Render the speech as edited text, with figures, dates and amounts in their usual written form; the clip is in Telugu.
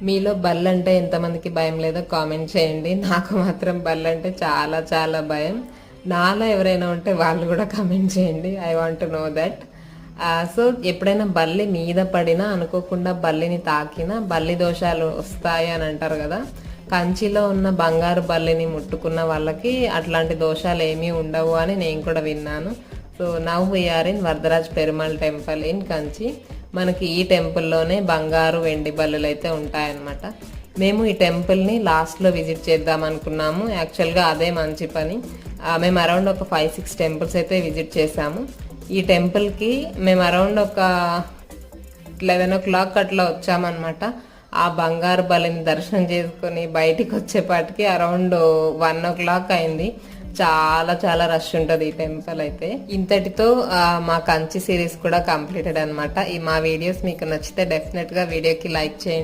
మీలో బల్లు అంటే ఎంతమందికి భయం లేదో కామెంట్ చేయండి. నాకు మాత్రం బల్లు అంటే చాలా చాలా భయం. నాలో ఎవరైనా ఉంటే వాళ్ళు కూడా కామెంట్ చేయండి. I want to know that. So ఎప్పుడైనా బల్లి మీద పడినా, అనుకోకుండా బల్లిని తాకినా బల్లి దోషాలు వస్తాయి అని అంటారు కదా. కంచిలో ఉన్న బంగారు బల్లిని ముట్టుకున్న వాళ్ళకి అట్లాంటి దోషాలు ఏమీ ఉండవు అని నేను కూడా విన్నాను. So now we are in Varadaraj Perumal temple in Kanchi. మనకి ఈ టెంపుల్లోనే బంగారు వెండి బల్లులు అయితే ఉంటాయన్నమాట. మేము ఈ టెంపుల్ని లాస్ట్లో విజిట్ చేద్దాం అనుకున్నాము. యాక్చువల్గా అదే మంచి పని. మేము అరౌండ్ ఒక 5-6 టెంపుల్స్ అయితే విజిట్ చేసాము. ఈ టెంపుల్కి మేము అరౌండ్ ఒక 11 o'clock అట్లా వచ్చామన్నమాట. ఆ బంగారు బలిని దర్శనం చేసుకొని బయటికి వచ్చేపాటికి అరౌండ్ 1 o'clock అయింది. చాలా చాలా రష్ ఉంటుంది ఈ టెంపుల్ అయితే. ఇంతటితో మా కంచి సిరీస్ కూడా కంప్లీటెడ్ అనమాట. ఈ మా వీడియోస్ మీకు నచ్చితే డెఫినెట్గా వీడియోకి లైక్ చేయండి.